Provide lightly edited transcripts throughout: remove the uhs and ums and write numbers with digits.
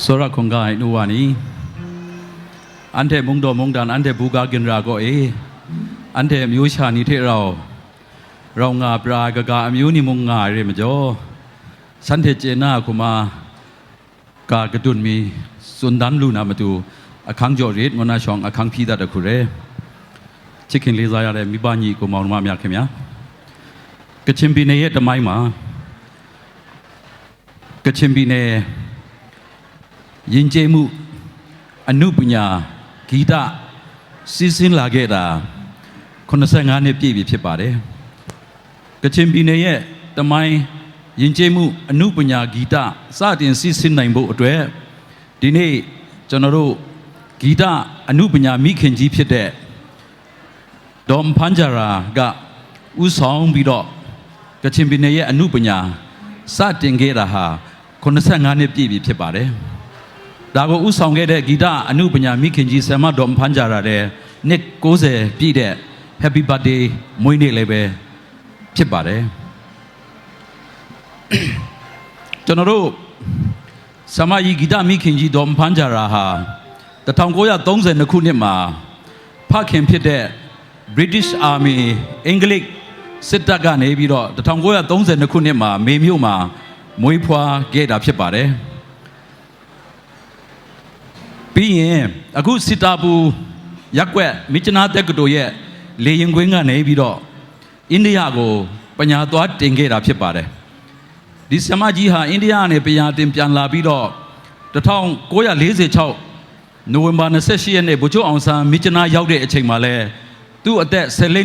สระคงกายนัวนี้อันเทมุงโดมุงดันอันเทบูกากินราโกอันเทมิวชานิเทเรางาปลากะกามิวนิมุงงาเรมจ่อสันเทเจน่าคุมากากระตุนมีสุนดันลูนามาดูอคังจอริดงนาชองอคังพีดาตะคุเรชิคินลีซายาเรมิบานีกุมารมาเมียเข้มยากระชิมปีเนยตะไมมากระชิมปีเนยินเจมุอนุปัญญากีตาซิสินลาเกตาคนละงานเนี่ยปีผิดป่าเด้กระชิมปีเนยตะไมยินเจมุอนุปัญญากีตาซาตินซิสินในบุตรดีนี่จนรู้กีตาอนุปัญญามิเข็นจีผิดเด้ดอมพันจารากะอุสองบิดอกระชิมปีเนยอนุปัญญาซาตินเกตาฮาคนละงานเนี่ยปีผิดป่าเด้ดาวอุสองเกเดกีตาอนุปัญญามิเข็นจีเสมาดอมพันจาราเดเน็กโกเซปีเดแฮปปี้บัดเดย์มวยนี่เลยเบဖြစ်ပါတယ်ကျွန်တော်တို့ဆမယီဂီတမိခင်ကြီးဒေါ်ဖန်းကြရာဟာ1932ခုနှစ်မှာဖခင်ဖြစ်တဲ့ British Army အင်္ဂလိပ်စစ်တပ်ကနေပြီးတော့1932ခုနှစ်မှာမေမြို့မှာမွေးဖွားခဲ့တာဖြစ်ပါတယ်ပြီးရင်အခုစစ်တာပူရက်ွက်မိချနာတက္ကသိုလ်ရဲ့လေရင်ကွင်းကနေပြီးတော့အိန္ဒိယကိုပညာသွားတင်ခဲ့တာဖြစ်ပါတယ်ဒီဆမကြီးဟာအိန္ဒိယကနေပညာတင်ပြန်လာပြီးတော့1946နိုဝင်ဘာ28ရက်နေ့ဗိုလ်ချုပ်အောင်ဆန်းမိချနာရောက်တဲ့အချိန်မှာလဲသူ့အသက်15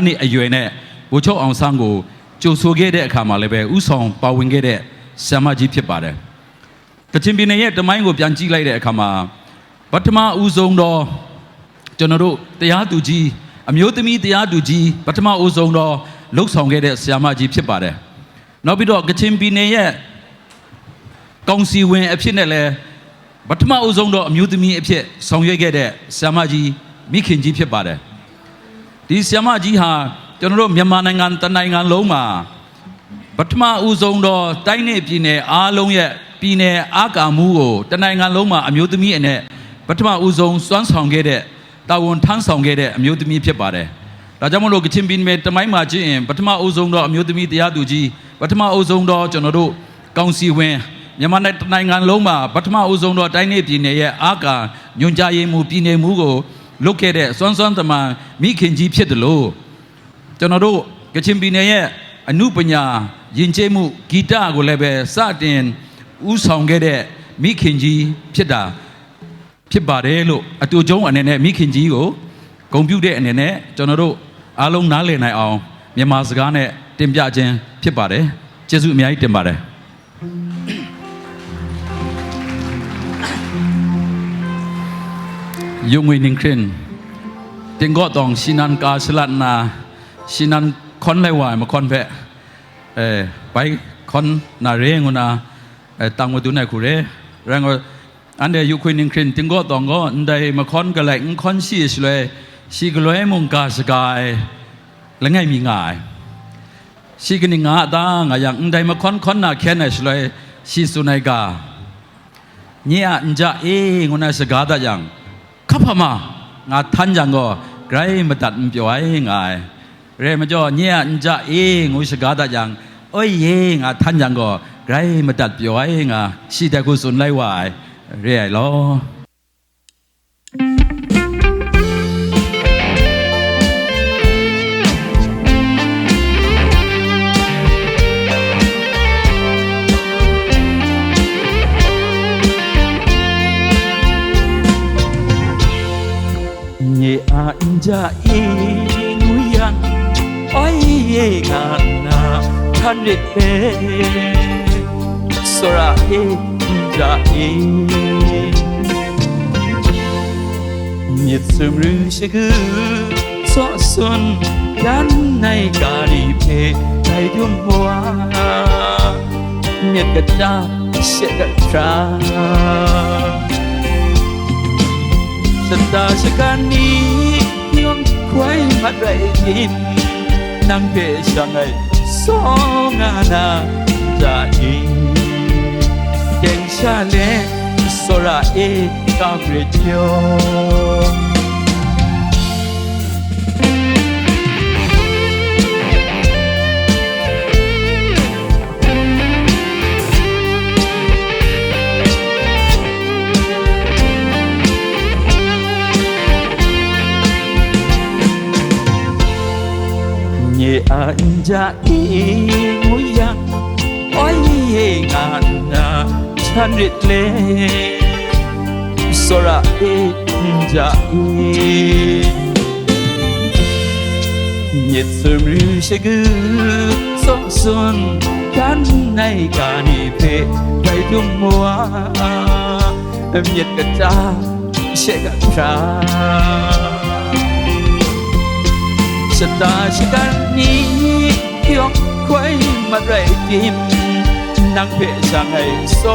နှစ်အရွယ်နဲ့ဗိုလ်ချုပ်အောင်ဆန်းကိုကြိုဆိုခဲ့တဲ့အခါမှာလည်းပဲဥဆောင်ပါဝင်ခဲ့တဲ့ဆမကြီးဖြစ်ပါတယ်ကချင်ပြည်နယ်ရဲ့တမိုင်းကိုပြန်ကြည့်လိုက်တဲ့အခါမှာပထမဦးဆုံးတော့ကျွန်တော်တို့တရားသူကြီးအမျိုးသမီးတရားသူကြီးပထမဦးဆုံးတော့လှုပ်ဆောင်ခဲ့တဲ့ဆရာမကြီးဖြစ်ပါတယ်နောက်ပြီးတော့ကချင်ပြည်နယ်ရဲ့ကောင်စီဝင်အဖြစ်နဲ့လည်းပထမဦးဆုံးတော့အမျိုးသမီးအဖြစ်ဆောင်ရွက်ခဲ့တဲ့ဆရာမကြီးမိခင်ကြီးဖြစ်ပါတယ်ဒီဆရာမကြီးဟာကျွန်တော်တို့မြန်မာနိုင်ငံတနိုင်ငံလုံးမှာပထမဦးဆုံးတော့တိုင်းနယ်ပြည်နယ်အားလုံးရဲ့ပြည်နယ်အားကာမှုကိုတနိုင်ငံလုံးမှာအမျိုးသမီးအနဲ့ပထမဦးဆုံးစွမ်းဆောင်ခဲ့တဲ့တာဝန်ထမ်းဆောင်ခဲ့တဲ့အမျိုးသမီးဖြစ်ပါတယ်ဒါကြောင့်မလို့ကချင်ပြည်နယ်တမိုင်းမှာကြည့်ရင်ပထမဦးဆုံးတော့အမျိုးသမီးတရားသူကြီးပထမဦးဆုံးတော့ကျွန်တော်တို့ကောင်စီဝင်မြန်မာနိုင်ငံလုံးမှာပထမဦးဆုံးတော့တိုင်းနယ်ပြည်နယ်ရဲ့အားကာညွန်ကြားရေးမှုပြည်နယ်မှုကိုလုပ်ခဲ့တဲ့စွမ်းစွမ်းတမန်မိခင်ကြီးဖြစ်တယ်လို့ကျွန်တော်တို့ကချင်ပြည်နယ်ရဲ့အမှုပညာယဉ်ကျေးမှုဂီတကိုလည်းပဲစတင်ဥဆောင်ခဲ့တဲ့မိခင်ကြီးဖြစ်တာဖြစ်ပါတယ်လို့အတူကျုံအနေနဲ့မိခင်ကြီးကိုဂုဏ်ပြုတဲ့အနေနဲ့ကျွန်တော်တို့အားလုံးနားလည်နိုင်အောင်မြန်မာစကားနဲ့တင်ပြခြင်းဖြစ်ပါတယ်ကျေးဇူးအများကြီးတင်ပါတယ်ယုံငွေနင်းခရင်တင်ကောတောင်ရှင်းနန်ကာဆလတ်နာရှင်းနန်ခွန်လိုက်ဝိုင်မခွန်ဖက်ไปခွန်နာရဲငုနာတောင်ဝဒုနိုင်ခုရဲရန်อันเดียยุคนิงครินติงก็ตองก็อันใดมาค้อนกระแหลงค้อนชีสเลยชีกล้วยมุงกาสกายแล้วไงมีง่ายชีกนิงาตางอย่างอันใดมาค้อนหน้าแค่ไหนเลยชีสุนัยกาเนี่ยอันจะงุนายสกาตอย่างขับพมางาทันอย่างก็ไกรมาตัดมันเปียวไอ้ง่ายเรมาจ่อเนี่ยอันจะงุยสกาตอย่างโอ้ยงาทันอย่างก็ไกรมาตัดเปียวไอ้ง่าชีแต่กุศลไล่วายเรียล้อเนี่ยอันจะนุยันโอ้ยงานนาท่านเด็ดเป้สระจะnhiệt sớm rư sẽ cứ gió xuân đan nay cả đi về ngày thương hoa nhiệt gật ra sẽ gật ra sân ta sẽ can đi hương quay mắt đầy tim nắng về sang ngày gió ngà na ra đi đèn xa lẽ Sora e Gabriel Nhẹ anja i nguya oi ngana chanrit le Sora e anja i Nhẹ sum ru shegu so sun kan nai kani pe bai tum mua Nhẹ ka ta shega tra Sata shikani yong khoi marai tim nang phe sang hai so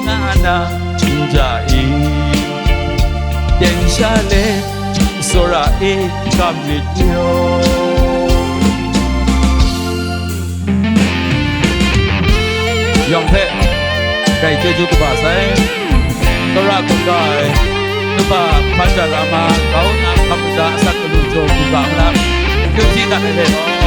ngana jai den shale sora e kamrityo yong phe kai che ju ba sai sora ko dai tu ba phajarama kau na kamda saklu jo ku ba na คือที่ตัดเลย